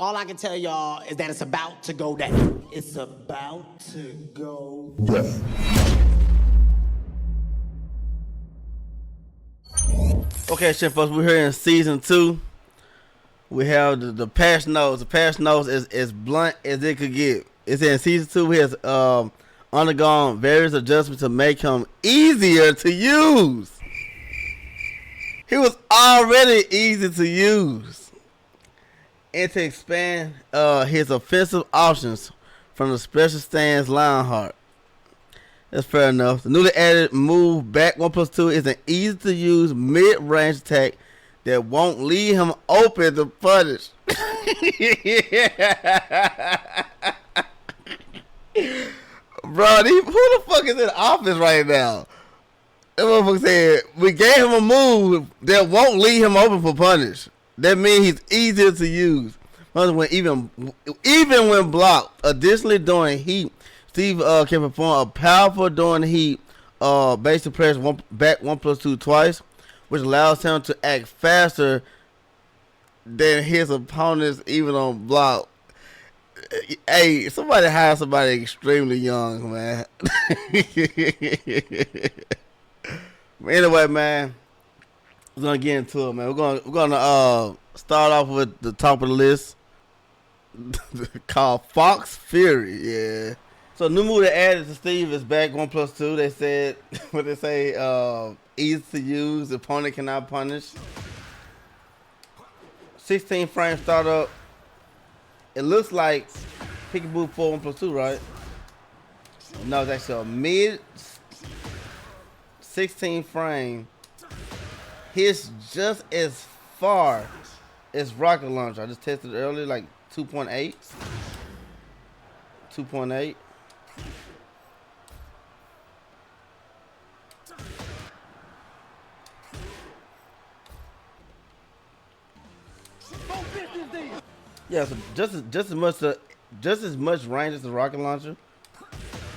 all I can tell y'all is that it's about to go down. It's about to go down. Okay, ShinFolk, we're here in season 2. We have the patch notes. The patch notes is as blunt as it could get. It's in season 2. He has undergone various adjustments to make him easier to use. He was already easy to use. And to expand his offensive options from the special stance Lionheart. That's fair enough. The newly added move back 1+2 is an easy to use mid-range attack that won't leave him open to punish. Bro, who the fuck is in office right now? That motherfucker said, we gave him a move that won't leave him open for punish. That means he's easier to use. Even when blocked. Additionally, during heat, Steve can perform a powerful during heat basic press back 1+2 twice, which allows him to act faster than his opponents even on block. Hey, somebody hire somebody extremely young, man. Anyway, man, we're gonna get into it, man. We're gonna start off with the top of the list called Fox Fury. Yeah. So new move they added to Steve is back 1+2. They said what they say, easy to use, the opponent cannot punish. 16 frame startup. It looks like Peekaboo 4 1+2, right? No, it's actually a mid 16 frame. Hits just as far as rocket launcher. I just tested it earlier, like 2.8. 2.8. Yeah, so just as much range as the rocket launcher,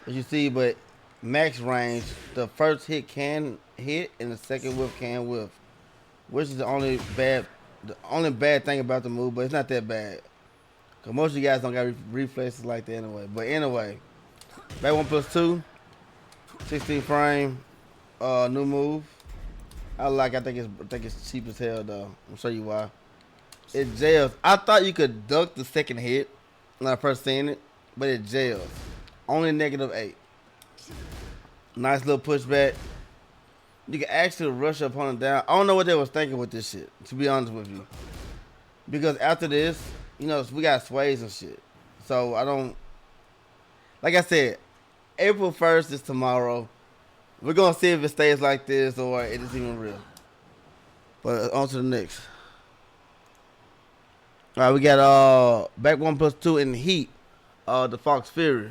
as you see, but max range. The first hit can hit, and the second whiff can whiff, which is the only bad thing about the move. But it's not that bad, cause most of you guys don't got reflexes like that anyway. But anyway, back 1+2, 16 frame, new move. I think it's cheap as hell though. I'll show you why. It jails. I thought you could duck the second hit when I first seen it, but it jails. Only -8. Nice little pushback. You can actually rush your opponent down. I don't know what they was thinking with this shit, to be honest with you. Because after this, you know, we got sways and shit. So I don't, like I said, April 1st is tomorrow. We're gonna see if it stays like this or it is even real. But on to the next. All right, we got back 1+2 in the heat. The Fox Fury.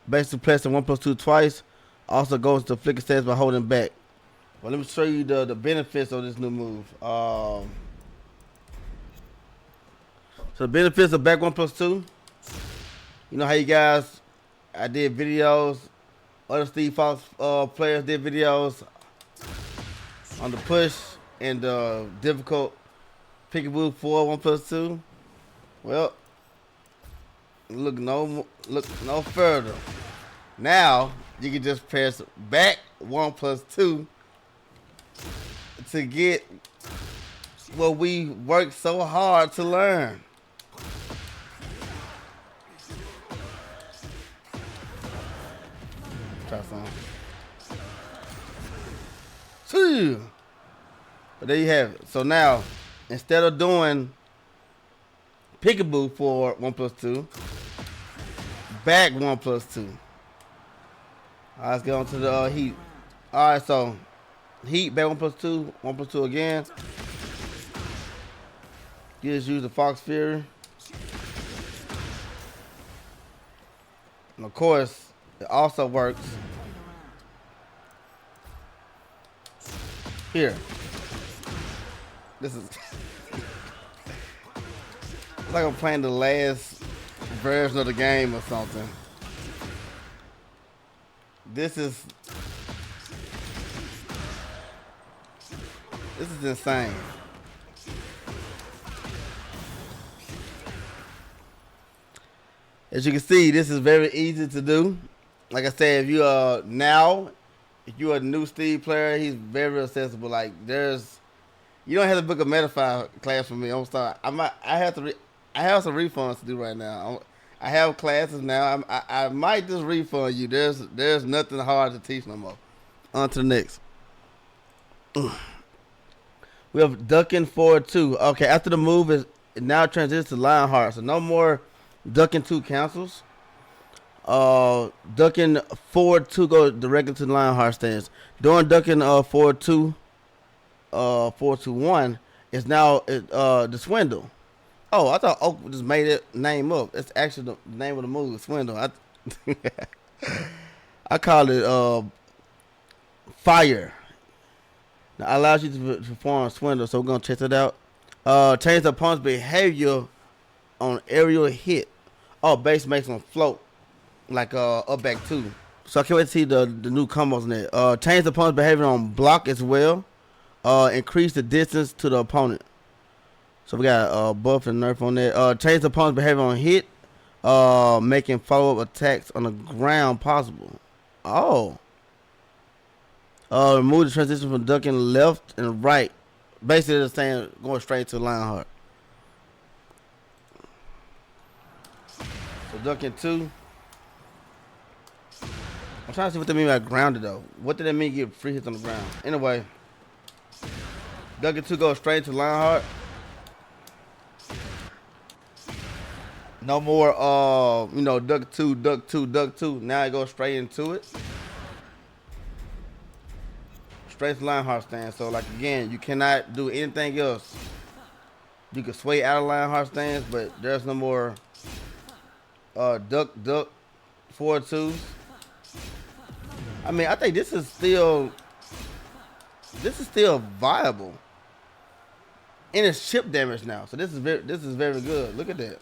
Basically pressing 1+2 twice. Also goes to flicker stance by holding back. Well, let me show you the benefits of this new move. So the benefits of back 1+2. You know how you guys, I did videos. Other stevefox players did videos on the push and the difficult Peekaboo 4 1+2. Well, look no further. Now you can just press back 1+2 to get what we worked so hard to learn. Try some. But there you have it. So now, instead of doing Peekaboo for 1+2, back 1+2. All right, let's get on to the heat. All right, so heat, back 1+2, 1+2 again. You just use the Fox Fury. And of course, it also works here. This is like I'm playing the last version of the game or something. This is insane. As you can see, this is very easy to do. Like I said, if you are a new Steve player, he's very accessible. Like you don't have to book a Metafy class for me. I'm sorry. I have some refunds to do right now. I have classes now. I might just refund you. There's nothing hard to teach no more. On to the next. We have ducking forward 2. Okay, after the move is now transitions to Lionheart. So no more ducking 2 cancels. Ducking forward 2 goes directly to the Lionheart stance. During ducking forward 2, 4-2-1 is now the swindle. Oh, I thought Oak just made it name up. That's actually the name of the move, swindle. I call it fire. Now, allows you to perform swindle, so we're gonna test it out. Change the opponent's behavior on aerial hit. Oh, base makes them float like up back 2. So I can't wait to see the new combos in there. Change the opponent's behavior on block as well. Increase the distance to the opponent. So we got buff and nerf on there. Change the opponent's behavior on hit. Making follow-up attacks on the ground possible. Oh. Remove the transition from ducking left and right. Basically, the same, going straight to Lionheart. So ducking 2. I'm trying to see what they mean by grounded though. What did that mean? Get free hits on the ground. Anyway, ducking 2 goes straight to Lionheart. No more, duck 2, duck 2, duck 2. Now it goes straight into it. Straight to Lionheart stance. So, like, again, you cannot do anything else. You can sway out of Lionheart stance, but there's no more duck, 4-2s. I mean, I think this is still viable. And it's chip damage now. So this is very good. Look at that.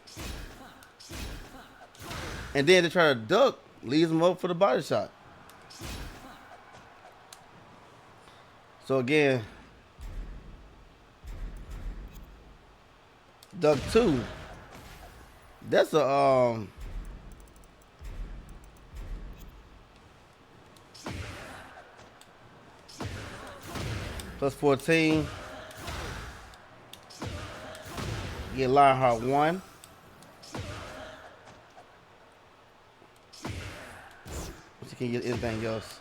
And then they try to duck, leaves them up for the body shot. So again, duck 2. That's a plus 14. Get Lionheart 1. But you can get anything else.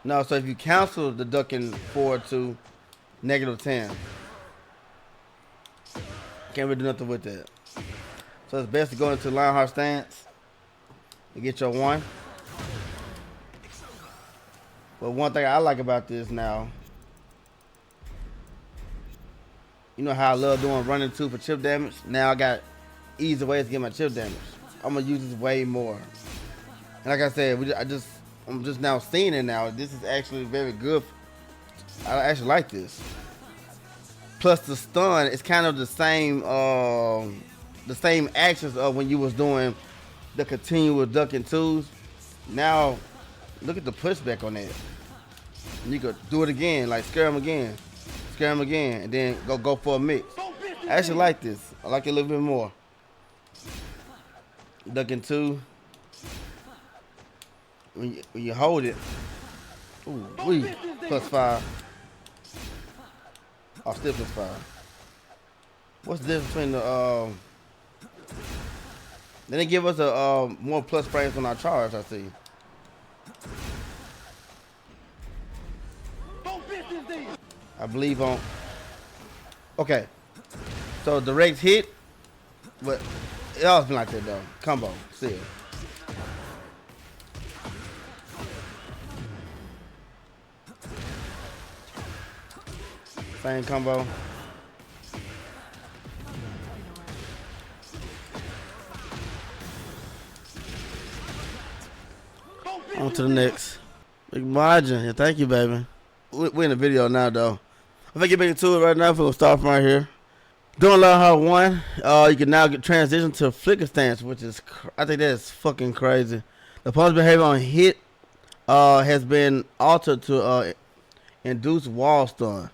No, so if you cancel the ducking forward to -10, can't really do nothing with that. So it's best to go into Lionheart stance and get your 1. But one thing I like about this now, you know how I love doing running 2 for chip damage? Now I got easy ways to get my chip damage. I'm gonna use this way more. And like I said, I'm just now seeing it now. This is actually very good. I actually like this. Plus the stun, it's kind of the same actions of when you was doing the continuous ducking 2s. Now, look at the pushback on that. You could do it again, like scare him again, and then go for a mix. I actually like this. I like it a little bit more. Ducking 2. When you hold it, ooh, +5. Oh, still +5. What's the difference between the Then they give us a more plus frames on our charge, I see. I believe on. Okay. So direct hit, but it always been like that though. Combo, still. Same combo. On to the next. Big margin. Yeah, thank you, baby. We're in the video now, though. I'm gonna get back into it right now. We're gonna start from right here. Doing Lionheart 1, you can now transition to flicker stance, which is, I think that is fucking crazy. The opponent's behavior on hit has been altered to induce wall stun.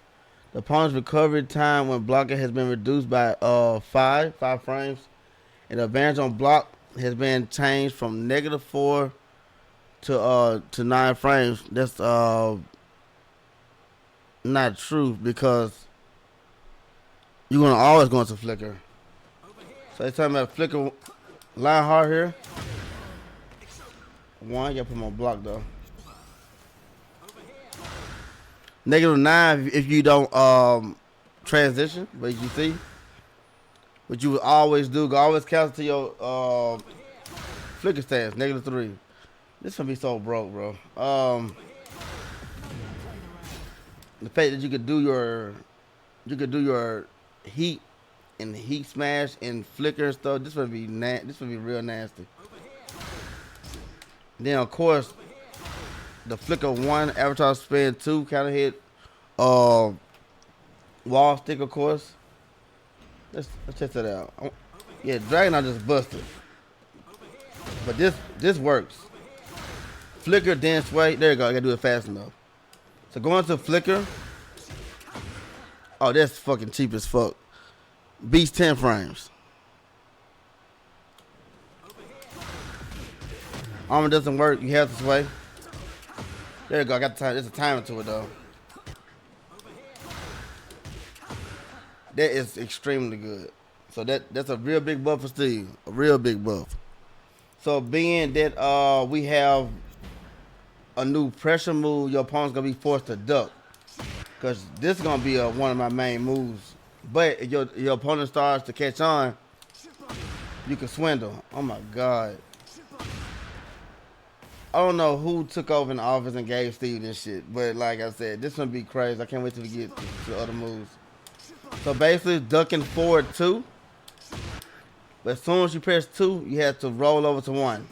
The opponent's recovery time when blocking has been reduced by 5 frames, And the advantage on block has been changed from -4 to 9 frames. That's not true because you're gonna always go into flicker. So it's talking about flicker line hard here. 1, you gotta put them on block though. -9 if you don't transition, but you see. What you would always do, always cancel to your flicker stance, -3. This gonna be so broke, bro. The fact that you could do your heat and heat smash and flicker and stuff, this would be real nasty. Then of course the flicker 1, avatar spin 2, counter hit, wall stick of course. Let's test that out. Yeah, Dragon I just busted. But this works. Flicker, then sway. There you go. I gotta do it fast enough. So going to flicker. Oh, that's fucking cheap as fuck. Beats 10 frames. Armor doesn't work. You have to sway. There you go. I got the time. There's a timer to it though. That is extremely good. So that's a real big buff for Steve. A real big buff. So being that we have a new pressure move, your opponent's gonna be forced to duck. Cause this is gonna be one of my main moves. But if your opponent starts to catch on, you can swindle. Oh my god. I don't know who took over in the office and gave Steve this shit. But like I said, this gonna be crazy. I can't wait till we get to other moves. So basically ducking forward 2. But as soon as you press 2, you have to roll over to 1.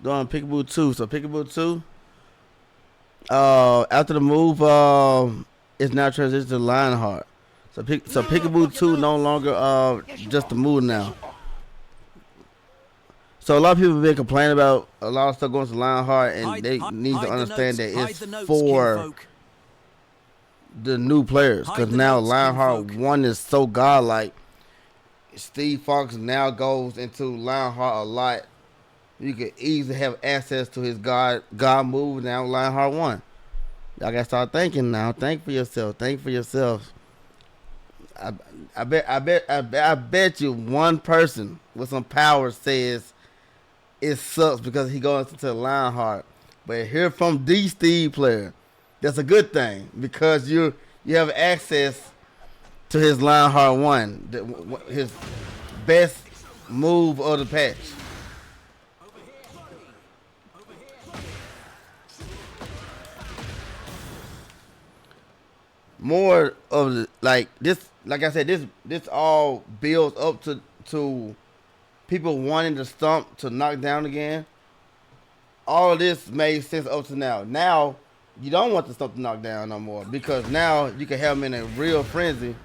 Doing Peekaboo 2. So Peekaboo 2. After the move, it's now transitioned to Lionheart. So Peekaboo 2 no longer just a move now. So a lot of people have been complaining about a lot of stuff going to Lionheart, and they need to understand that it's for the new players. Because now Lionheart 1 is so godlike. Steve Fox now goes into Lionheart a lot. You can easily have access to his God move now, Lionheart 1. Y'all gotta start thinking now. Think for yourself. Think for yourself. I bet you one person with some power says it sucks because he goes into Lionheart. But hear from the Steve player, that's a good thing because you have access to his Lionheart 1, his best move of the patch. More of the like I said, this all builds up to people wanting to stomp to knock down again. All of this made sense up to now. Now you don't want the stomp to knock down no more because now you can have them in a real frenzy.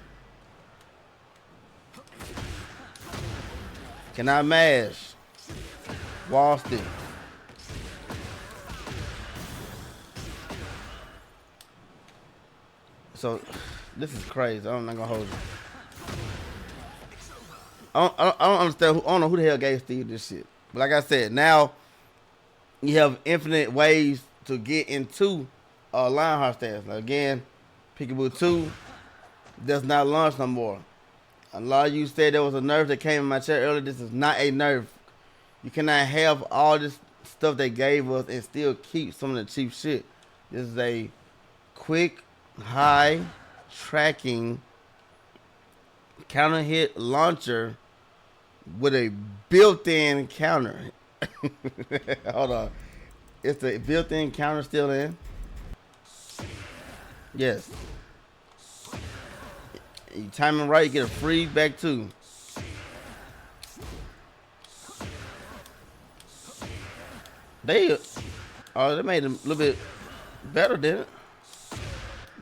Can I mash? Wall stick. So this is crazy. I'm not gonna hold you. I don't understand. I don't know who the hell gave Steve this shit. But like I said, now you have infinite ways to get into Lionheart stance. Now again, Peekaboo 2 does not launch no more. A lot of you said there was a nerf that came in my chat earlier. This is not a nerf. You cannot have all this stuff they gave us and still keep some of the cheap shit. This is a quick, high tracking counter hit launcher with a built-in counter. Hold on. It's the built-in counter still in? Yes. You time it right, you get a free back too. They made it a little bit better, didn't it?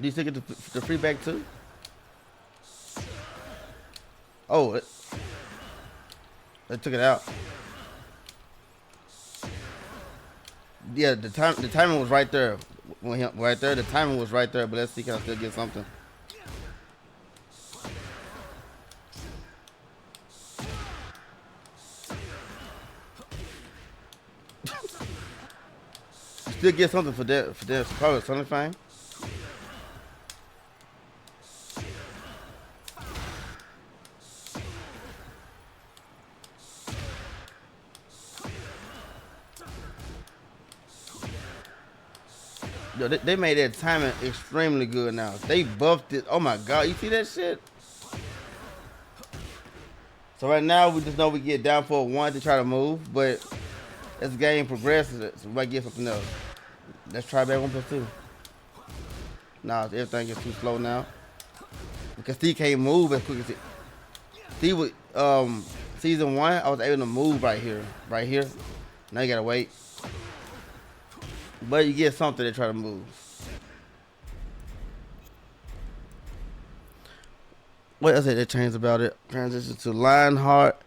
Do you still get the free back too? Oh, they took it out. Yeah, the timing was right there. right there. The timing was right there, but let's see, can I still get something? Still get something for that, probably something fine. Yo, they made that timing extremely good now. They buffed it. Oh my god, you see that shit? So right now we just know we get down for one to try to move, but as the game progresses, so we might get something else. Let's try back 1+2. Nah, everything gets too slow now. Because Steve can't move as quick as it. Steve was, season 1, I was able to move right here. Right here. Now you gotta wait. But you get something to try to move. What else they changed about it? Transition to Lionheart.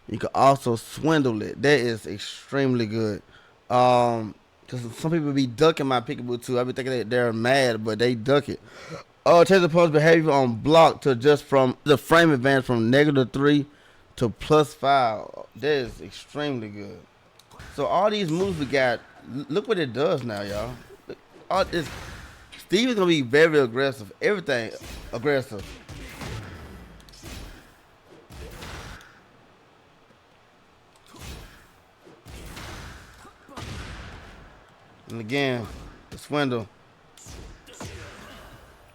You can also swindle it. That is extremely good. Cause some people be ducking my Peekaboo too. I be thinking that they're mad, but they duck it. Change the opponent's behavior on block to adjust from the frame advance from -3 to +5. That is extremely good. So all these moves we got, look what it does now, y'all. All this, Steve is gonna be very aggressive. Everything aggressive. And again, the swindle.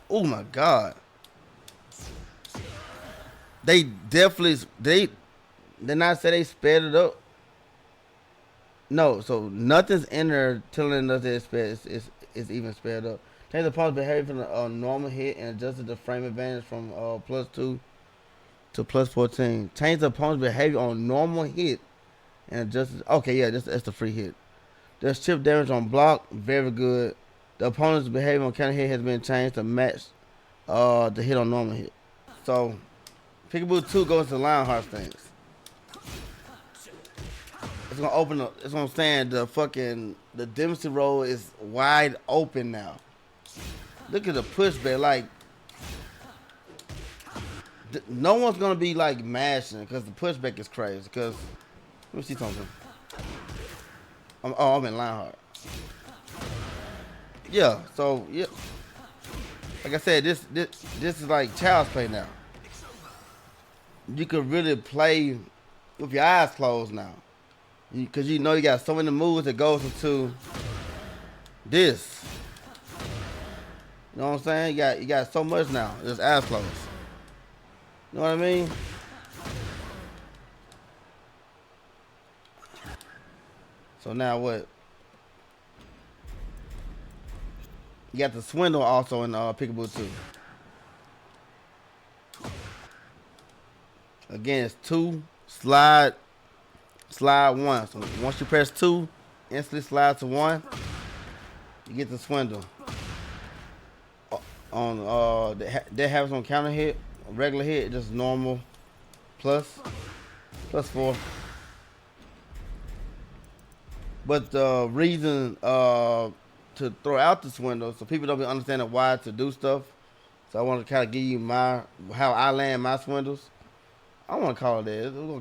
Oh my god. They definitely did not say they sped it up. No, so nothing's in there telling us that it's even sped up. Change the opponent's behavior from a normal hit and adjusted the frame advantage from +2 to +14. Change the opponent's behavior on normal hit and adjusted. Okay, yeah, that's the free hit. There's chip damage on block, very good. The opponent's behavior on counter hit has been changed to match the hit on normal hit. So Peekaboo 2 goes to Lionheart stance. It's gonna open up. It's what I'm saying. The Dempsey roll is wide open now. Look at the pushback. Like no one's gonna be like mashing because the pushback is crazy. Because let me see something. I'm in Lionheart. Yeah. So yeah. Like I said, this is like child's play now. You could really play with your eyes closed now. Because you know you got so many moves that goes into this. You know what I'm saying? You got so much now. Just eyes closed. You know what I mean? So now what? You got the swindle also in Peekaboo 2. Again, it's 2, slide 1. So once you press 2, instantly slide to 1. You get the swindle. On that happens on counter hit, regular hit, just normal +4. But the reason to throw out the swindle, so people don't be understanding why to do stuff. So I want to kind of give you how I land my swindles. I want to call it that. We're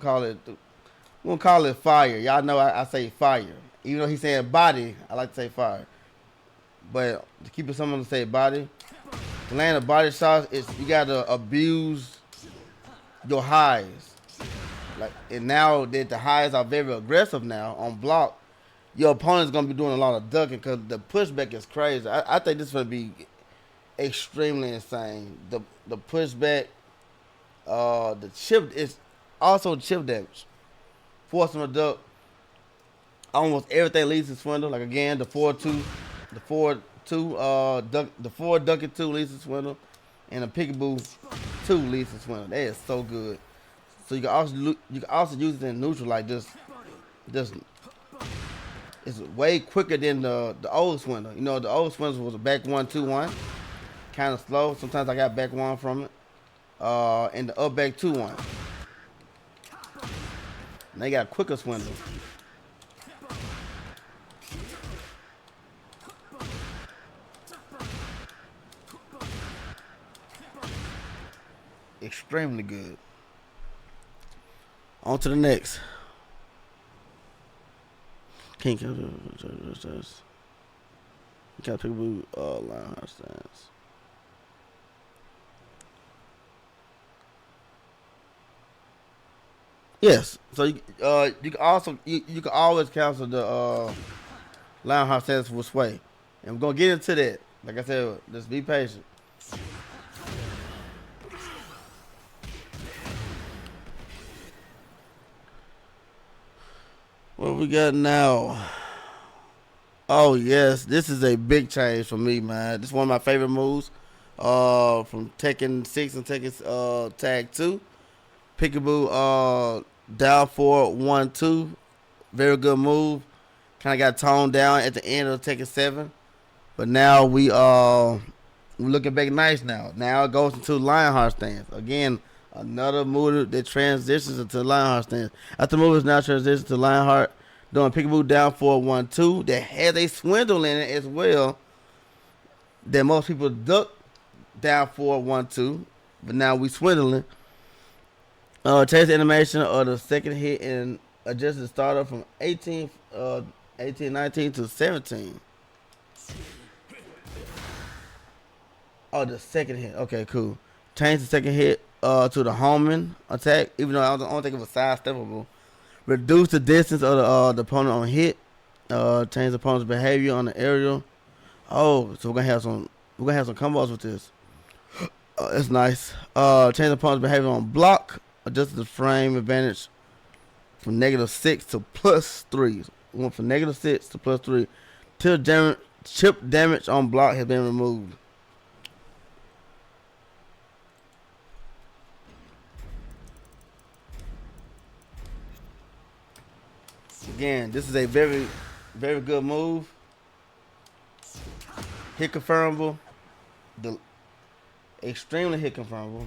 gonna call it fire. Y'all know I say fire. Even though he's saying body, I like to say fire. But to keep it someone to say body, to land a body shot, you gotta abuse your highs. Like, and now that the highs are very aggressive now on block, your opponent's gonna be doing a lot of ducking because the pushback is crazy. I think this is gonna be extremely insane. The pushback, the chip is also chip damage. Force him to duck. Almost everything leads to swindle. Like again, the 4-2, the 4 ducking 2 leads to swindle, and the Peekaboo 2 leads to swindle. That is so good. So you can also use it in neutral like this. It's way quicker than the old swindle. You know, the old swindle was a back 1-2-1, kind of slow. Sometimes I got back 1 from it, and the up back 2-1. And they got quicker swindle. extremely good. On to the next. Can't pick a blue line hard stance. Yes. So you can also you can always cancel the line hard stance with sway. And we're gonna get into that. Like I said, just be patient. What we got now? Oh yes, this is a big change for me, man. This is one of my favorite moves. From Tekken 6 and Tekken Tag 2. Peekaboo down 4-1-2. Very good move. Kinda got toned down at the end of Tekken 7. But now we're looking back nice now. Now it goes into Lionheart stance. Again, another move that transitions into Lionheart stance. After the move is now transitioned to Lionheart, doing Peekaboo down 4-1-2. That has a swindle in it as well. That most people duck down 4-1-2. But now we swindling. Change the animation of the second hit and adjust the starter from 19 to 17. Oh, the second hit. Okay, cool. Change the second hit to the homing attack, even though I don't think it was sidesteppable. Reduce the distance of the opponent on hit. Change the opponent's behavior on the aerial. Oh, so we're gonna have some combos with this. That's nice. Change the opponent's behavior on block. Adjust the frame advantage from -6 to +3. We went from -6 to +3 till chip damage on block has been removed. Again, this is a very, very good move. Hit confirmable. Extremely hit confirmable.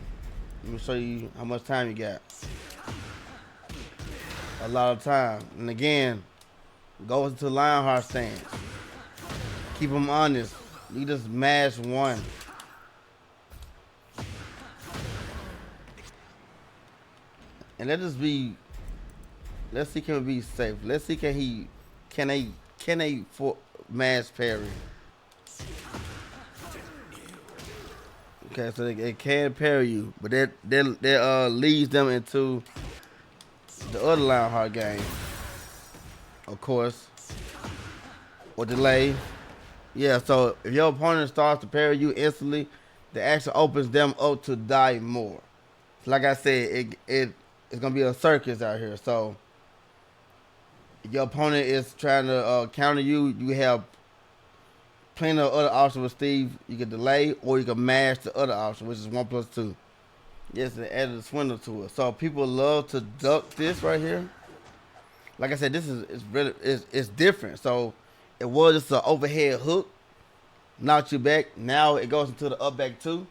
Let me show you how much time you got. A lot of time. And again, goes into Lionheart stance. Keep them honest. You just mash one. And let's see can we be safe. Let's see can they mash parry. Okay, so they can parry you, but that leads them into the other Lionheart game, of course, or delay. Yeah, so if your opponent starts to parry you instantly, the action opens them up to die more. So like I said, it's gonna be a circus out here. So if your opponent is trying to counter you, you have plenty of other options with Steve. You can delay or you can mash the other option, which is 1+2. Yes, they added a swindle to it. So people love to duck this right here. Like I said, this is really it's different. So it was just an overhead hook, knocked you back. Now it goes into the up back 2.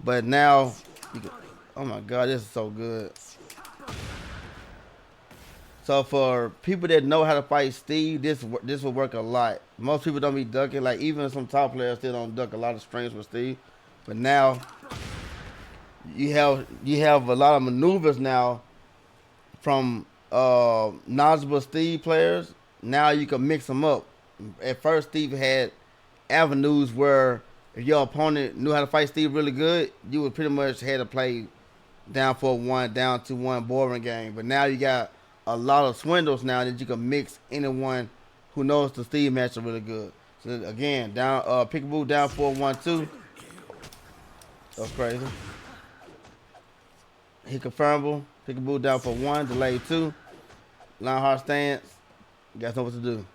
But now, oh my God, this is so good. So for people that know how to fight Steve, this will work a lot. Most people don't be ducking. Like even some top players still don't duck a lot of strings with Steve. But now you have a lot of maneuvers now from knowledgeable Steve players. Now you can mix them up. At first, Steve had avenues where if your opponent knew how to fight Steve really good, you would pretty much had to play down 4-1, down 2-1 boring game. But now you got a lot of swindles now that you can mix anyone who knows the Steve matchup really good. So again, down Peekaboo down 4-1-2. That's crazy. Hit confirmable. Peekaboo down for 1, delay 2. Lionheart stance. You guys know what to do.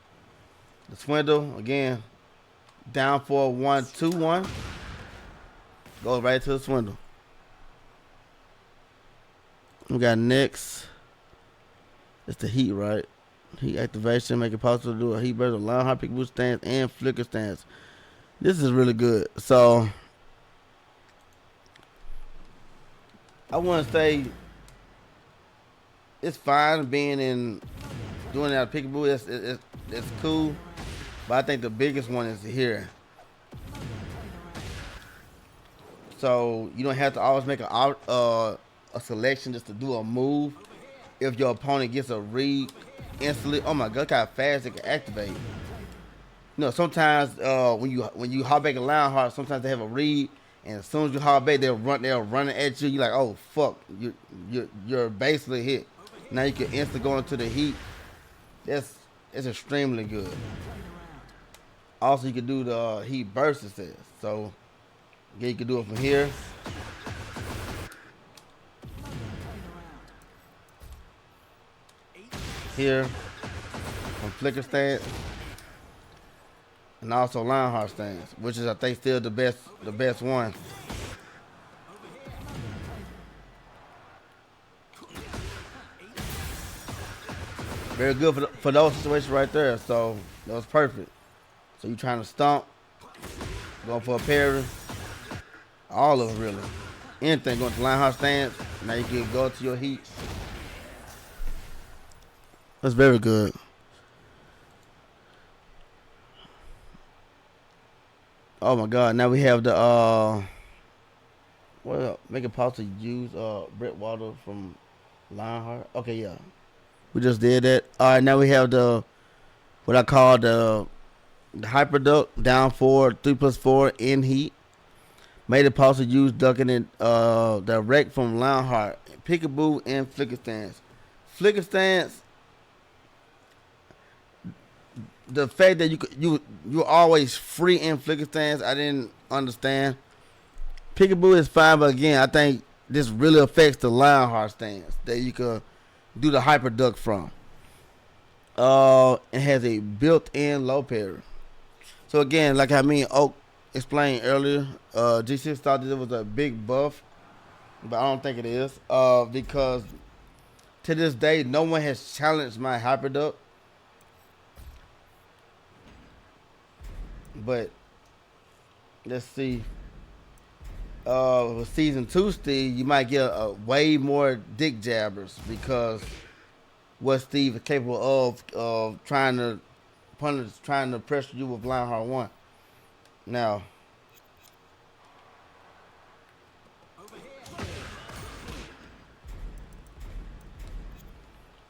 The swindle again. Down 4-1-2-1. Goes right to the swindle. We got next. It's the heat, right? Heat activation, make it possible to do a heat burst, Lionheart, Peekaboo stance, and flicker stance. This is really good. So I want to say it's fine being doing that Peekaboo. It's cool, but I think the biggest one is here. So you don't have to always make a selection just to do a move. If your opponent gets a read instantly, oh my god, look how fast it can activate. You know, sometimes when you hop back a Lionheart, sometimes they have a read, and as soon as you hop back, they're running at you. You're like, oh fuck, you're basically hit. Now you can instantly go into the heat. It's extremely good. Also, you can do the heat burst, it says. So, yeah, you can do it from here. Here, from flicker stance, and also Lionheart stance, which is I think still the best one. Very good for those situations right there. So that was perfect. So you trying to stomp, going for a parry, all of them really. Anything going to Lionheart stance. Now you can go to your heat. That's very good. Oh my god, now we have the well, make it possible to use Brett Water from Lionheart. Okay, yeah. We just did that. Alright, now we have the what I call the hyperduck down forward 3+4 in heat. Made it possible to use ducking it direct from Lionheart, Peekaboo, and Flicker Stance. Flicker Stance, the fact that you're always free in Flicker Stance, I didn't understand. Peekaboo is fine, but again, I think this really affects the Lionheart stance that you could do the hyperduck from. It has a built-in low parry. So again, like I mean Oak explained earlier, G6 thought that it was a big buff, but I don't think it is. Because to this day, no one has challenged my hyperduck. But let's see. With season 2, Steve, you might get way more dick jabbers because what Steve is capable of trying to pressure you with Lionheart 1. Now,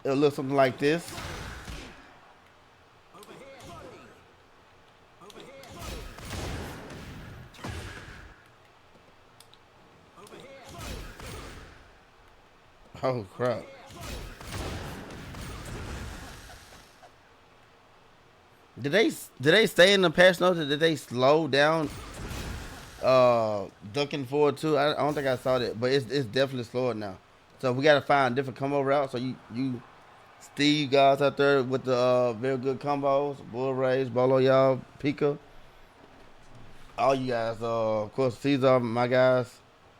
it'll look something like this. Oh crap. Did they stay in the patch notes? Did they slow down ducking forward too? I don't think I saw that, but it's definitely slower now. So we gotta find a different combo route. So you Steve guys out there with the very good combos, Bull Rays, Bolo y'all, Pika. All you guys, of course Caesar, my guys,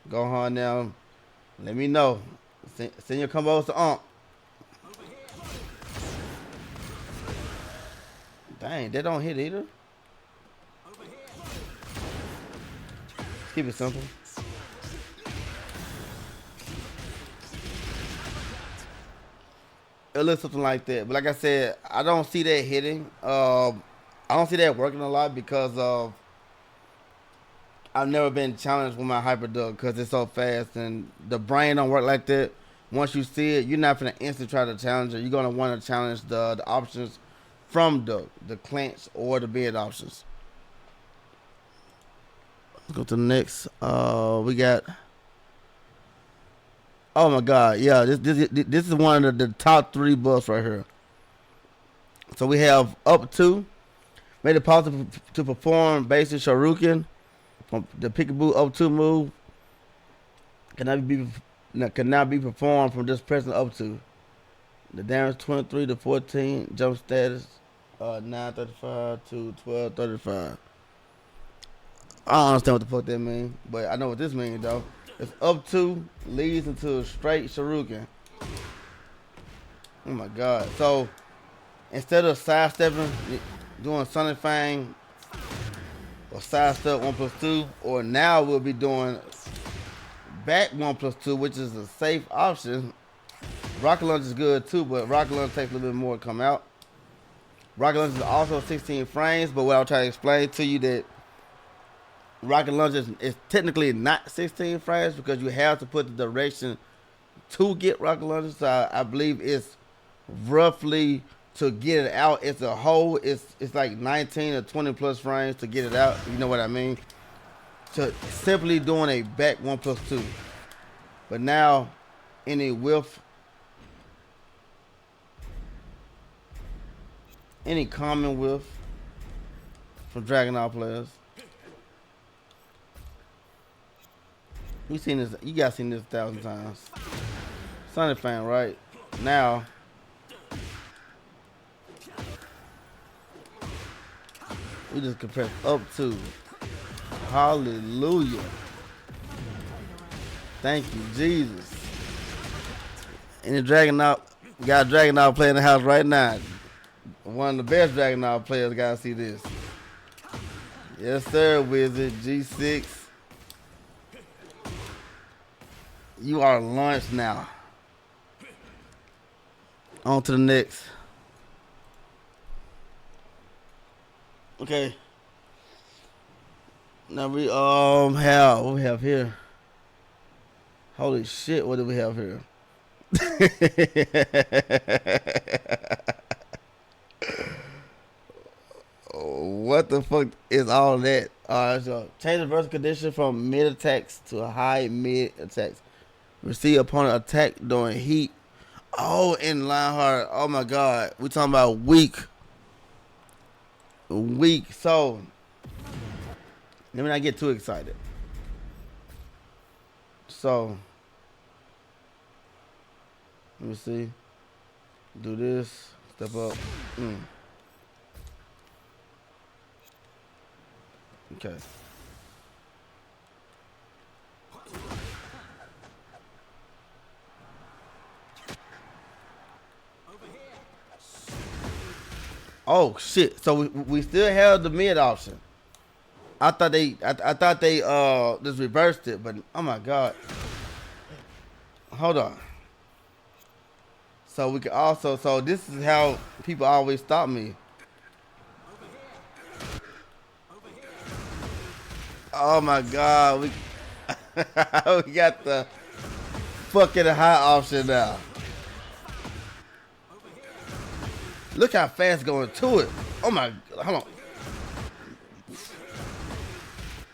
go on now. Let me know. Send your combos to Ump. Dang, they don't hit either. Keep it simple. It looks something like that. But like I said, I don't see that hitting. I don't see that working a lot because of I've never been challenged with my hyperduck because it's so fast and the brain don't work like that. Once you see it, you're not gonna instantly try to challenge it. You're gonna want to challenge the options from the clinch or the bid options. Let's go to the next. We got. Oh my God! Yeah, this is one of the top 3 buffs right here. So we have up 2, made it possible to perform basic Shoryuken from the Peekaboo up 2 move. Cannot be performed from just pressing up 2. The damage 23 to 14, jump status 935 to 1235. I don't understand what the fuck that means, but I know what this means though. It's up 2 leads into a straight Shoryuken. Oh my God! So instead of sidestepping, doing Sonic Fang or sidestep 1+2, or now we'll be doing back 1+2, which is a safe option. Rocket Launch is good too, but Rocket Launch takes a little bit more to come out. Rocket Launch is also 16 frames, but what I'll try to explain to you that rocket launcher is technically not 16 frames because you have to put the direction to get rocket launchers. So I believe it's roughly to get it out. It's a whole. It's like 19 or 20 plus frames to get it out. You know what I mean? To simply doing a back 1+2. But now, any width, any common width from Dragonite players. We seen this. You guys seen this 1,000 times. Sonic fan, right? Now, we just compress up to. Hallelujah. Thank you, Jesus. And the Dragonite, we got a Dragonite player in the house right now. One of the best Dragonite players. Gotta see this. Yes, sir, Wizard G6. You are launched now. On to the next. Okay. Now we have what we have here. Holy shit, what do we have here? What the fuck is all that? So change the vertical condition from mid attacks to high mid attacks. Receive opponent attack during heat. Oh, in Lionheart. Oh my god. We talking about weak. Weak. So let me not get too excited. So let me see. Do this. Step up. Okay. Oh shit! So we still have the mid option. I thought they just reversed it, but oh my god! Hold on. So we can also this is how people always stop me. Oh my god! We we got the fucking high option now. Look how fast going to it. Oh my, hold on.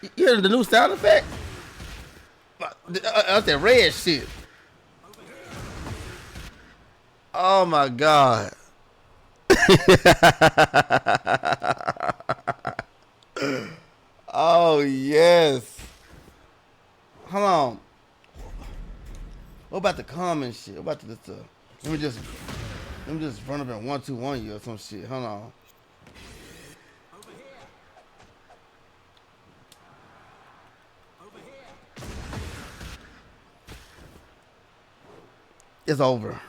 You hear the new sound effect? That's that red shit. Oh my god. Oh yes. Hold on. What about the common shit? What about this? Let me just run up and 1-2-1 you or some shit. Hold on. It's over.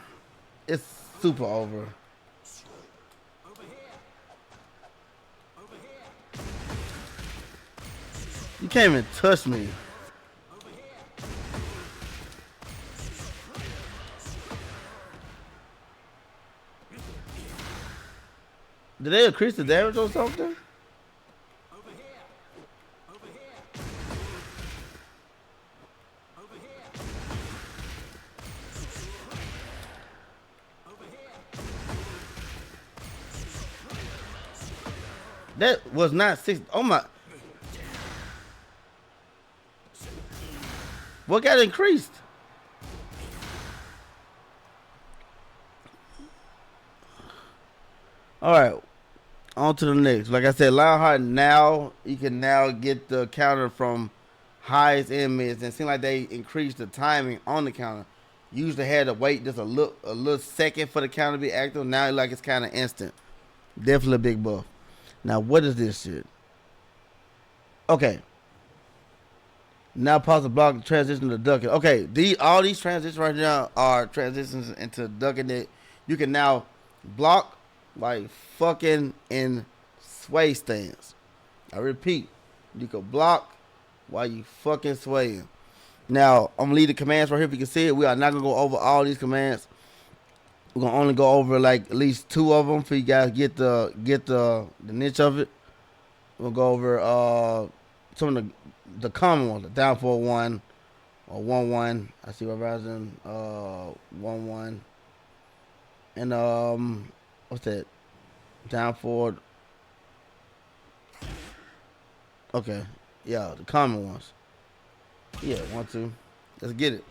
It's super over. You can't even touch me. Did they increase the damage or something? That was not 6. Oh my. What got increased? All right. On to the next. Like I said, Lionheart now, you can now get the counter from highs and mids. And it seems like they increased the timing on the counter. Usually had to wait just a little second for the counter to be active. Now like it's kind of instant. Definitely a big buff. Now what is this shit? Okay. Now pause the block transition to ducking. Okay, all these transitions right now are transitions into ducking it. You can now block like fucking in sway stance. I repeat, you can block while you fucking swaying. Now I'm gonna leave the commands right here. If you can see it, we are not gonna go over all these commands. We're gonna only go over like at least 2 of them for you guys get the niche of it. We'll go over some of the common ones, down for 1 or 1-1. I see rising 1-1. And what's that? Down for okay. Yeah, the common ones. Yeah, 1-2. Let's get it.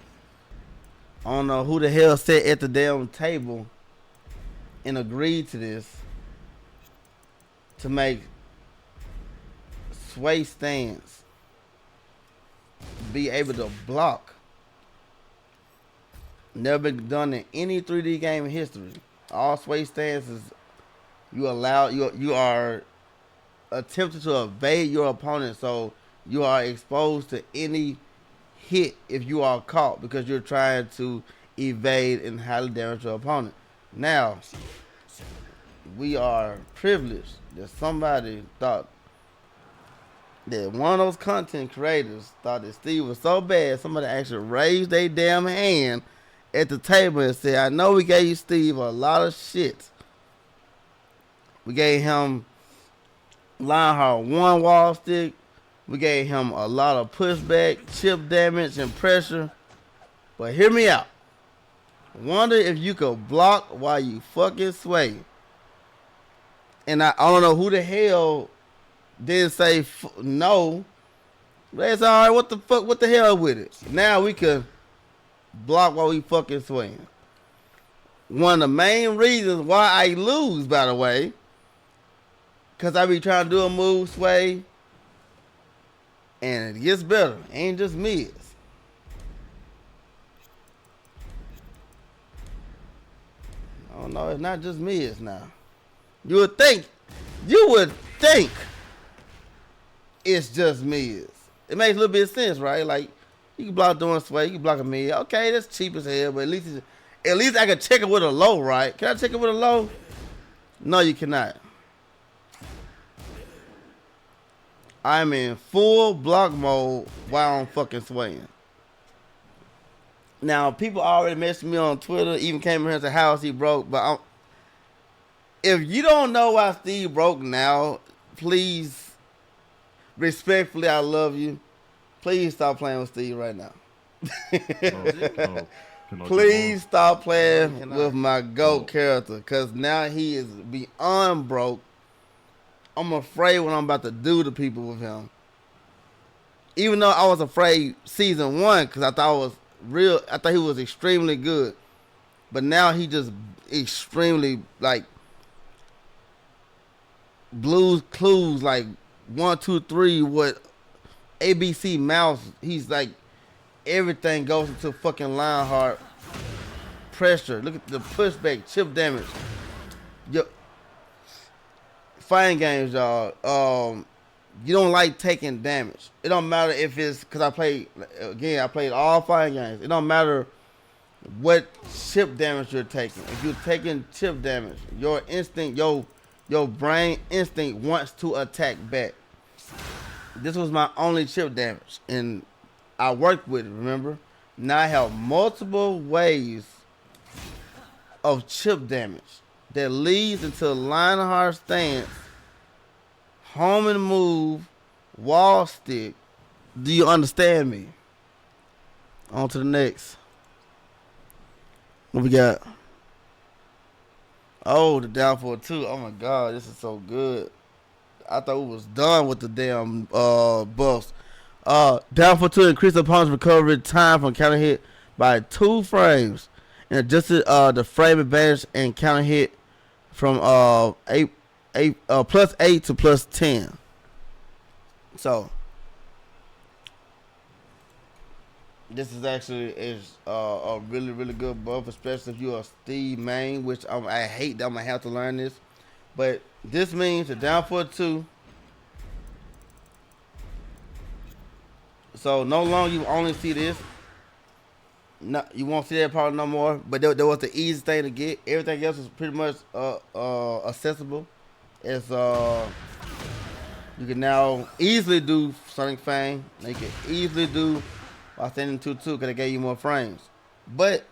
I don't know who the hell sat at the damn table and agreed to this to make sway stance be able to block. Never been done in any 3D game in history. All sway stances you are attempting to evade your opponent, so you are exposed to any hit if you are caught because you're trying to evade and highly damage your opponent. Now, we are privileged that somebody thought that one of those content creators thought that Steve was so bad, somebody actually raised their damn hand at the table and said, I know we gave you Steve a lot of shit. We gave him Lionheart 1 wall stick. We gave him a lot of pushback, chip damage, and pressure. But hear me out. Wonder if you could block while you fucking sway. And I don't know who the hell didn't say no. But it's all right. What the fuck? What the hell with it? Now we can block while we fucking swing. One of the main reasons why I lose, by the way, because I be trying to do a move sway, and it gets better. Ain't just mids. Oh no, it's not just mids now. You would think it's just mids. It makes a little bit of sense, right? Like, you can block doing sway, you can block a mid. Okay, that's cheap as hell, but at least I can check it with a low, right? Can I check it with a low? No, you cannot. I'm in full block mode while I'm fucking swaying. Now, people already messaged me on Twitter, even came in here to the house he broke, but if you don't know why Steve broke now, please, respectfully, I love you. Please stop playing with Steve right now. Please stop playing with my GOAT character, because now he is beyond broke. I'm afraid what I'm about to do to people with him. Even though I was afraid season 1, because I thought he was extremely good. But now he just extremely, like, Blues Clues, like 1, 2, 3, what ABC mouse, he's like, everything goes into fucking Lionheart pressure. Look at the pushback, chip damage. Fighting games, y'all. You don't like taking damage. It don't matter if it's because I played all fighting games. It don't matter what chip damage you're taking. If you're taking chip damage, your instinct, your brain instinct wants to attack back. This was my only chip damage, and I worked with it. Remember, now I have multiple ways of chip damage that leads into Lionheart stance, home and move, wall stick. Do you understand me? On to the next. What we got? Oh, the down for 2. Oh my god, this is so good. I thought we was done with the damn buffs. Down for 2 increased the opponent's recovery time from counter hit by 2 frames, and adjusted the frame advantage and counter hit from +8 to +10. So this is actually a really, really good buff, especially if you're a Steve main, which I hate that I'm gonna have to learn this. But this means the down for 2. So no longer you only see this. No, you won't see that part no more. But that was the easiest thing to get. Everything else is pretty much accessible. It's you can now easily do Sonic Fang. You can easily do while standing 2-2 because they gave you more frames. But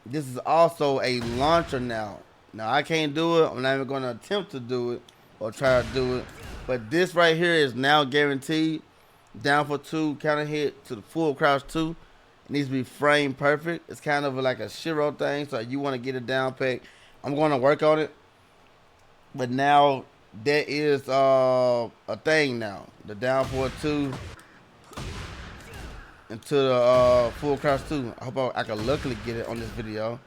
this is also a launcher now. Now I can't do it. I'm not even going to attempt to do it or try to do it. But this right here is now guaranteed. Down for 2, counter hit to the full crouch 2. It needs to be frame perfect. It's kind of like a Shiro thing, so you want to get it down pack. I'm going to work on it. But now that is a thing now. The down for 2 into the full crouch 2. I hope I can luckily get it on this video.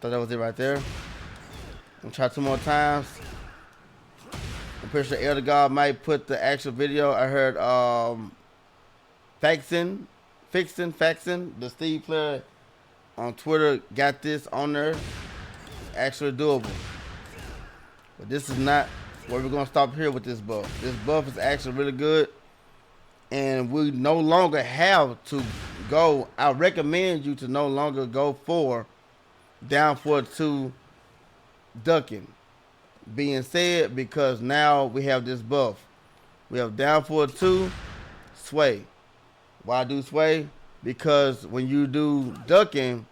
Thought that was it right there. I'm gonna try 2 more times. I'm pretty sure Elder God might put the actual video. I heard Faxon, the Steve player on Twitter got this on there. It's actually doable. But this is not where we're gonna stop here with this buff. This buff is actually really good. And we no longer have to go. I recommend you to no longer go for down for 2 ducking. Being said, because now we have this buff. We have down for 2 sway. Why do sway? Because when you do ducking,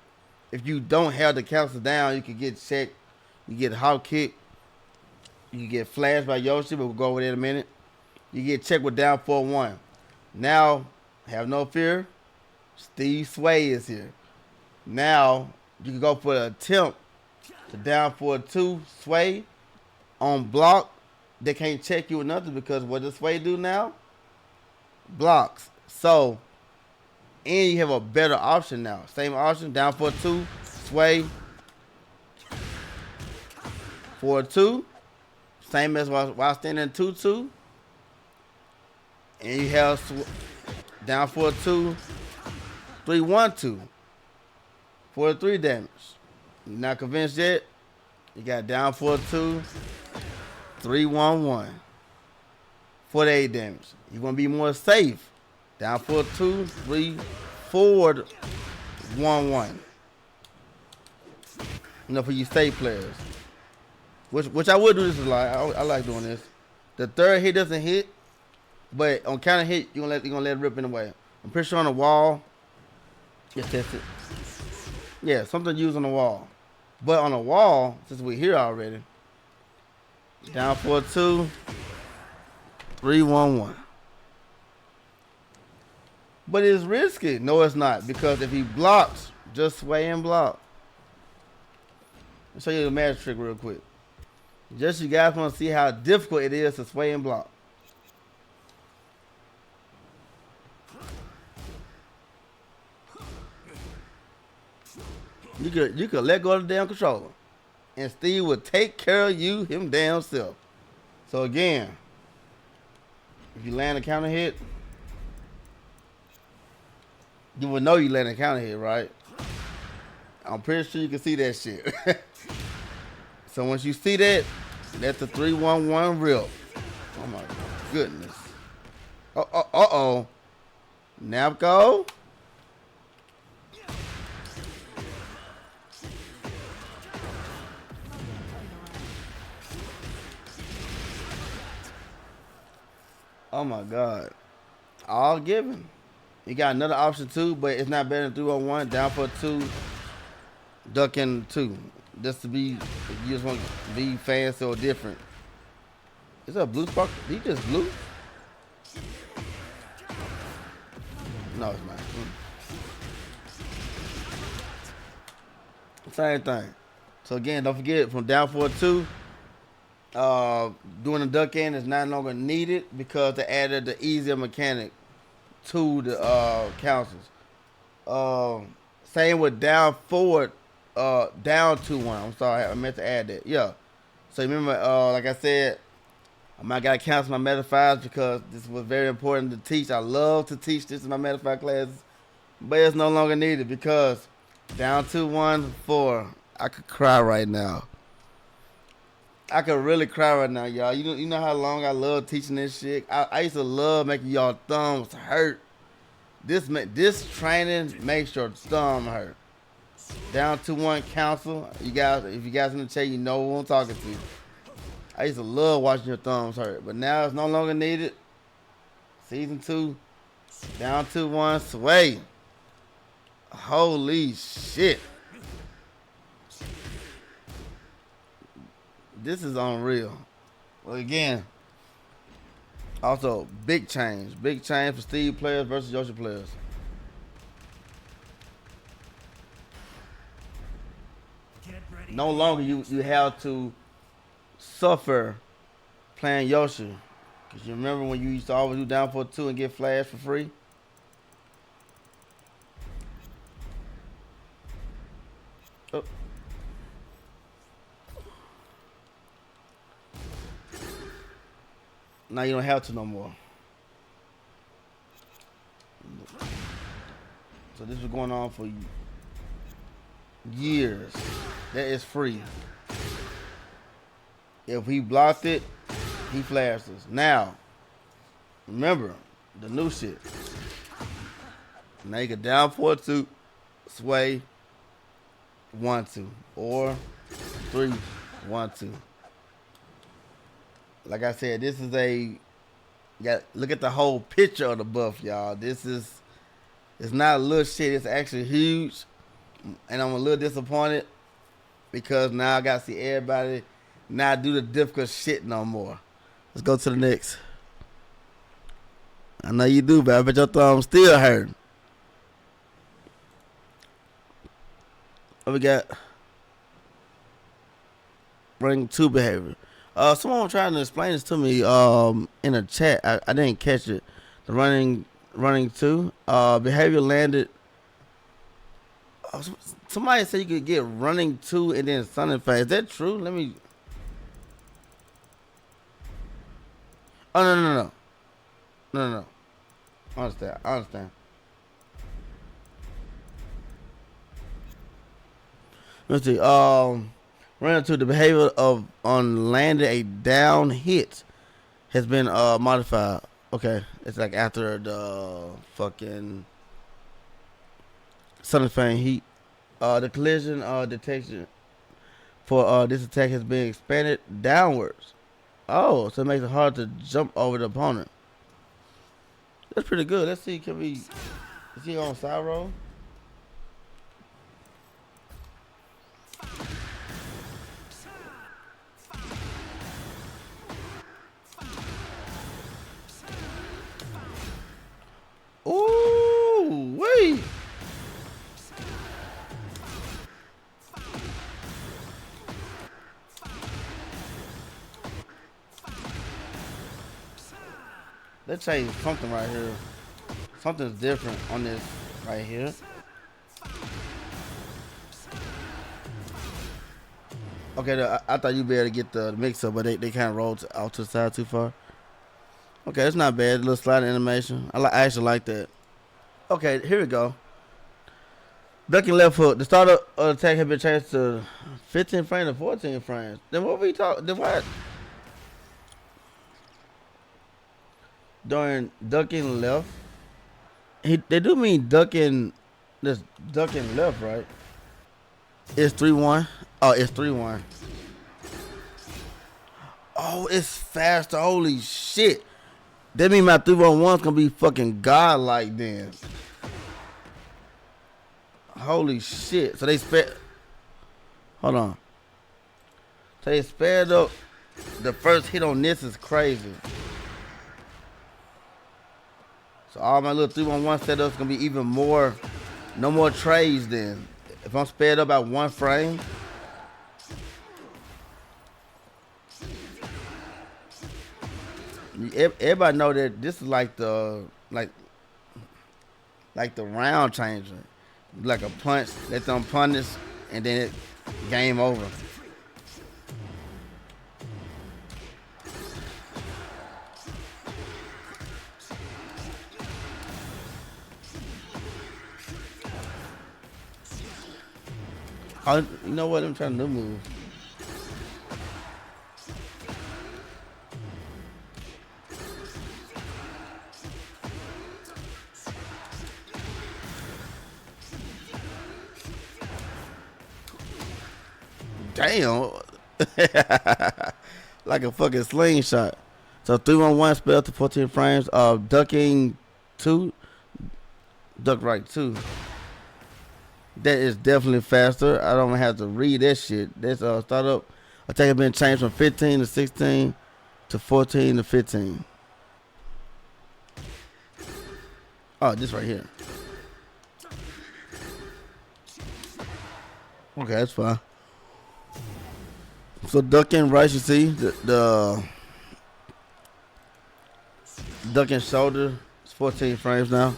if you don't have the cancel down, you can get checked. You get hop kick. You get flashed by Yoshi, but we'll go over there in a minute. You get checked with down for 1. Now, have no fear. Steve Sway is here. Now, you can go for the attempt to down for 2 sway on block. They can't check you or nothing because what does sway do now? Blocks. So, and you have a better option now. Same option, down for 2 sway for 2. Same as while standing 2-2. And you have down for 2 3-1-2 for 3 damage. You're not convinced yet? You got down for 2 3-1-1 for 8 damage. You're gonna be more safe. Down for 2 3-4-1-1. You know, for you safe players. Which I would do this a lot. I like doing this. The third hit doesn't hit, but on counter hit, you're gonna let it rip in the way. I'm pretty sure on the wall. Yes, that's it. Yeah, something used on the wall. But on the wall, since we're here already, down for 2 3-1-1. But it's risky. No, it's not, because if he blocks, just sway and block. I'll show you the magic trick real quick. Just you guys want to see how difficult it is to sway and block. You could let go of the damn controller, and Steve will take care of you him damn self. So again, if you land a counter hit, you will know you land a counter hit, right? I'm pretty sure you can see that shit. So once you see that, let the 3-1-1 rip. Oh my goodness. Uh-oh. Napco. Oh my God. All given. You got another option too, but it's not better than 3-1-1. Down for 2. Ducking 2. Just to be, you just want to be fancy or different. Is that a blue spark? Did he just blue? No, it's not. Same thing. So again, don't forget, from down for 2, doing the duck in is not longer needed because they added the easier mechanic to the councils. Same with down forward, down 2-1. I'm sorry, I meant to add that. Yeah. So remember, like I said, I might gotta cancel my Metafys because this was very important to teach. I love to teach this in my Metafy classes, but it's no longer needed because down 2-1-4. I could cry right now. I could really cry right now, y'all. You know how long I love teaching this shit. I used to love making y'all thumbs hurt. This training makes your thumb hurt. Down 2-1 council. You guys, if you guys in the chat, you know who I'm talking to. I used to love watching your thumbs hurt, but now it's no longer needed. Season 2, down 2-1, sway. Holy shit. This is unreal. Well, again, also big change for Steve players versus Yoshi players. No longer you have to suffer playing Yoshi. Cause you remember when you used to always do down for 2 and get flash for free? Oh. Now you don't have to no more. So this was going on for years. That is free. If he blocked it, he flashed us. Now, remember the new shit. Now you can down 4-2, sway 1-2, or 3-1-2. Like I said, this is look at the whole picture of the buff, y'all. It's not a little shit. It's actually huge, and I'm a little disappointed because now I gotta see everybody not do the difficult shit no more. Let's go to the next. I know you do, but I bet your thumb still hurting. What we got? Running 2 behavior. Someone was trying to explain this to me in a chat. I didn't catch it. The running 2 behavior landed. Somebody said you could get running 2 and then sun and phase. Is that true? Let me. Oh no. I understand. Let's see. Running 2, the behavior of on landing a down hit has been modified. Okay, it's like after the fucking Sun and Fang heat. The collision detection for this attack has been expanded downwards. Oh, so it makes it hard to jump over the opponent. That's pretty good. Let's see, is he on side roll? Ooh, wait. Let's change something right here. Something's different on this right here. Okay, I thought you'd be able to get the mix up, but they kind of rolled out to the side too far. Okay, it's not bad. A little sliding animation. I actually like that. Okay, here we go. Ducking left hook. The start of the attack has been changed to 15 frames to 14 frames. Then what we talk? Then what? During ducking left, they do mean ducking. This ducking left, right? It's 3-1. Oh, it's 3-1. Oh, it's faster. Holy shit. That means my 3-1-1's gonna be fucking godlike then. Holy shit. So they sped. Hold on. So they sped up. The first hit on this is crazy. So all my little 3-1-1 setups gonna be even more. No more trays then. If I'm sped up by 1 frame. Everybody know that this is like the round changer. Like a punch, let them punish, and then it game over. Oh, you know what? I'm trying to move. Damn. Like a fucking slingshot. So 3-1-1 spell to 14 frames. Ducking 2. Duck right 2. That is definitely faster. I don't have to read that shit. That's start up Attack has been changed from 15 to 16 to 14 to 15. Oh, this right here. Okay, that's fine. So duck and right, you see the duck and shoulder. It's 14 frames now.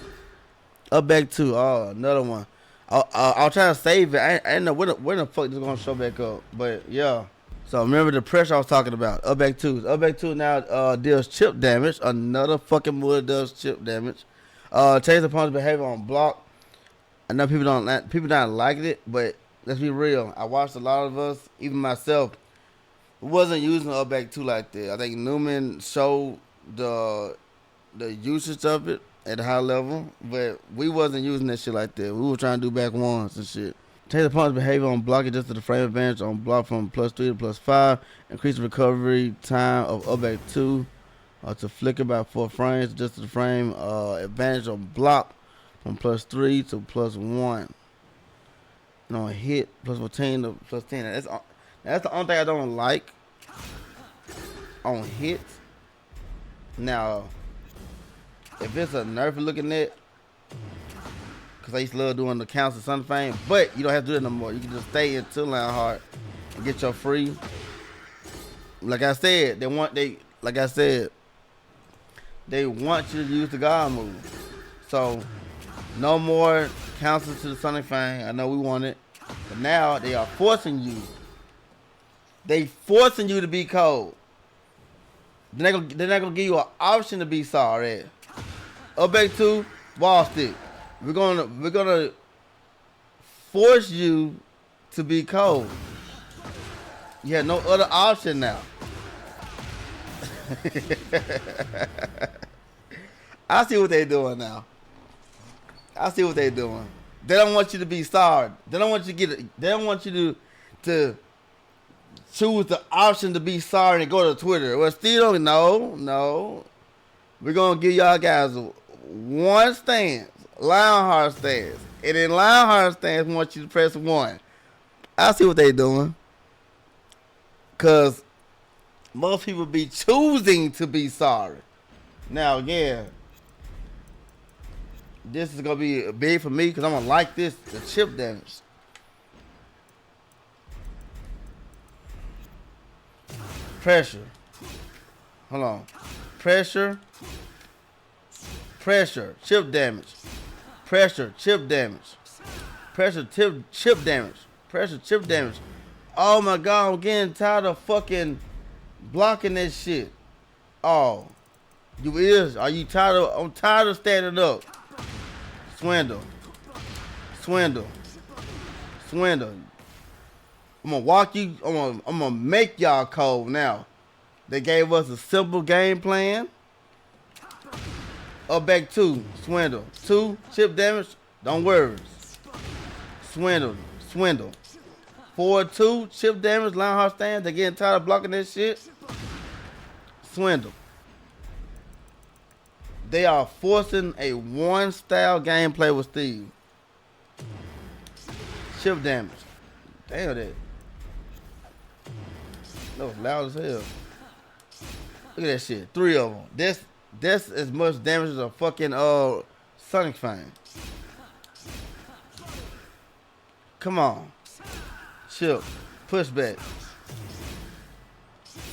Up back 2. Oh, another one. I'll try to save it. I didn't know when the fuck this is gonna show back up. But yeah. So remember the pressure I was talking about. Up back 2. Up back 2 now deals chip damage. Another fucking move that does chip damage. Change the opponent's behavior on block. I know people not liking it, but let's be real. I watched a lot of us, even myself, wasn't using up back 2 like that. I think Newman showed the usage of it at a high level, but we wasn't using that shit like that. We were trying to do back 1s and shit. Change the opponent's behavior on block, adjust to the frame advantage on block from +3 to +5. Increase the recovery time of up back 2 to flicker by 4 frames. Adjust to the frame advantage on block from +3 to +1. And on hit, +14 to +10. That's the only thing I don't like on hits. Now, if it's a nerf looking at, because I used to love doing the counts of Sun Fame, but you don't have to do it no more. You can just stay into Lionheart and get your free. Like I said, they want you to use the God move. So, no more counters to the Sonic Fang. I know we want it. But now they are forcing you. They forcing you to be cold. They're not gonna give you an option to be sorry. Up back 2, wall stick. We're gonna force you to be cold. You have no other option now. I see what they're doing now. I see what they're doing. They don't want you to be sorry. They don't want you to get it. They don't want you to choose the option to be sorry and go to Twitter. Well, still no. We're gonna give y'all guys one stance, Lionheart stance, and in Lionheart stance, we want you to press 1. I see what they're doing, cause most people be choosing to be sorry. Now, again, this is gonna be big for me because I'm gonna like this, the chip damage. Pressure. Hold on. Pressure. Chip damage. Pressure, chip damage. Pressure, chip damage. Pressure, chip damage. Oh my God, I'm getting tired of fucking blocking that shit. Oh. You is? Are you tired of? I'm tired of standing up. Swindle. I'm gonna walk you. I'm gonna make y'all cold now. They gave us a simple game plan. Up back 2, swindle. 2, chip damage. Don't worry. Swindle. 4-2, chip damage. Lionheart stand. They getting tired of blocking that shit. Swindle. They are forcing a 1-style gameplay with Steve. Chip damage. Damn that. That was loud as hell. Look at that shit. 3 of them. That's as much damage as a fucking Sonic Fang. Come on. Chip. Push back.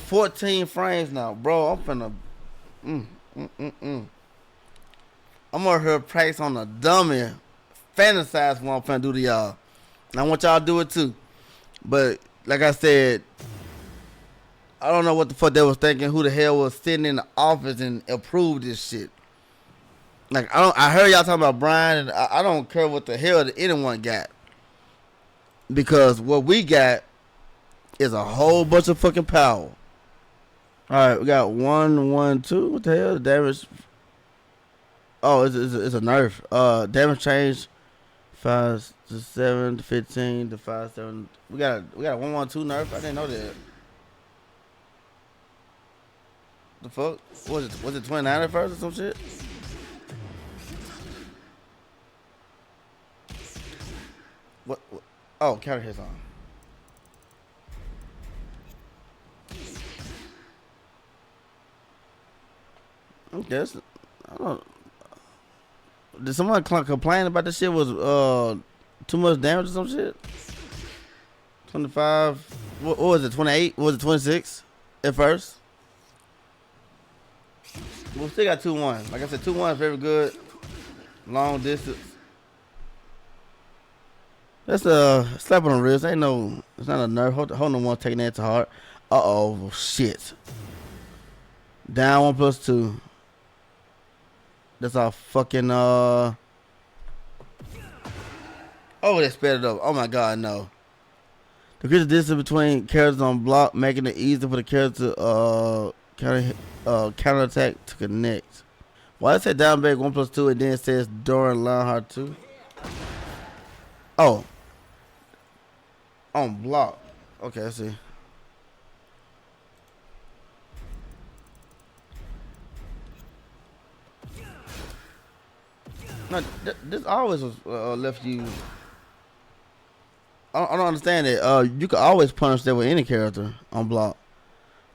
14 frames now, bro. I'm finna. I'm over here practice on a dummy. Fantasize what I'm finna do to y'all. And I want y'all to do it too. But like I said, I don't know what the fuck they was thinking. Who the hell was sitting in the office and approved this shit? Like I heard y'all talking about Brian, and I don't care what the hell that anyone got, because what we got is a whole bunch of fucking power. All right, we got 1, 1, 2. What the hell? The damage. Oh, it's a nerf. Damage change 5 to 7 to 15 to 5 7. We got a 1, 1, 2 nerf. I didn't know that. The fuck? Was it 29 at first or some shit? What? Oh, counter hits on. guess I don't. Did someone complain about this shit was too much damage or some shit? 25. What was it? 28? What was it 26 at first? We still got 2-1. Like I said, 2-1 is very good. Long distance. That's a slap on the wrist. Ain't no. It's not a nerve. Hold on, one taking that to heart. Shit. Down 1+2. That's our fucking Oh, they sped it up. Oh my god, no. Decrease the distance between characters on block, making it easier for the character to counter attack to connect. Why it said down back 1+2 and then it says during Lionheart 2? Oh. On block. Okay, I see. No, this always was left you. I don't understand it. You could always punish that with any character on block.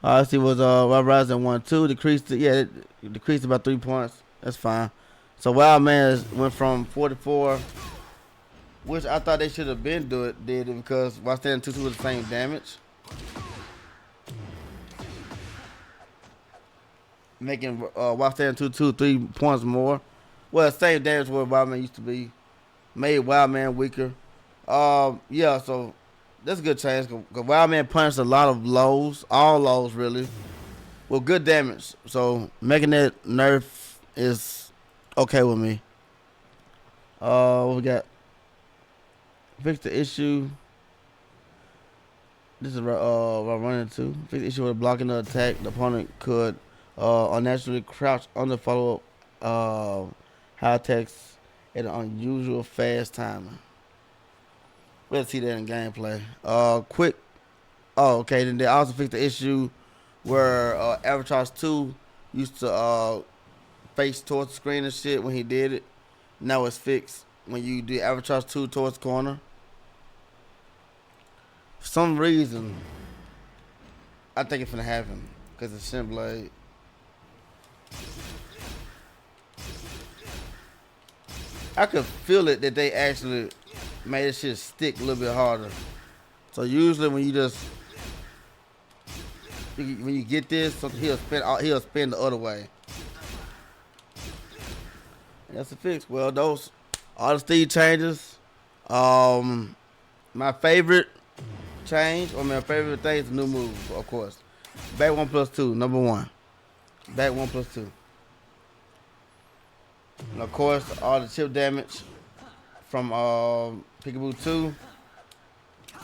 I see was Rising 1-2 decreased. It decreased about 3 points. That's fine. So Wild Man went from 44, which I thought they should have been did it because Wild Stand 2-2 was the same damage, making Wild Stand 2-2 3 points more. Well, same damage where Wild Man used to be. Made Wild Man weaker. Yeah, so that's a good change. Because Wild Man punished a lot of lows, all lows really, with good damage. So making that nerf is okay with me. What we got? Fix the issue. This is running too. Fix the issue with blocking the attack. The opponent could unnaturally crouch under follow-up high attacks at an unusual fast timing. Let's see that in gameplay. Quick. Oh, okay. Then they also fixed the issue where Avatar 2 used to face towards the screen and shit when he did it. Now it's fixed when you do Avatar 2 towards the corner. For some reason, I think it's gonna happen because it's Shin Blade. I could feel it that they actually made this shit stick a little bit harder. So usually when you get this, he'll spin the other way. And that's a fix. Well, those all the Steve changes. My favorite change, or my favorite thing is the new move, of course. Back 1+2, number 1. Back 1+2. And of course, all the chip damage from Peekaboo 2,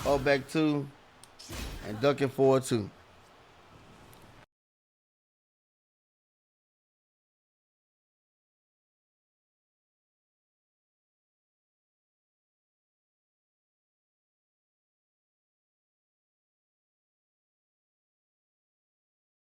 up back 2, and ducking forward 2.